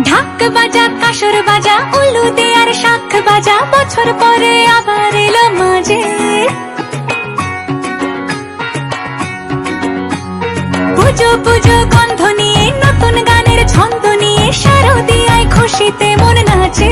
ঢাক বাজা কাসর বাজা উলু দে আর শাখ বাজা, বছর পরে আবার এলো মাঝে। পুজো পুজো গন্ধ নিয়ে নতুন গানের ছন্দ নিয়ে শারদিয়ায় খুশিতে মন নাচে।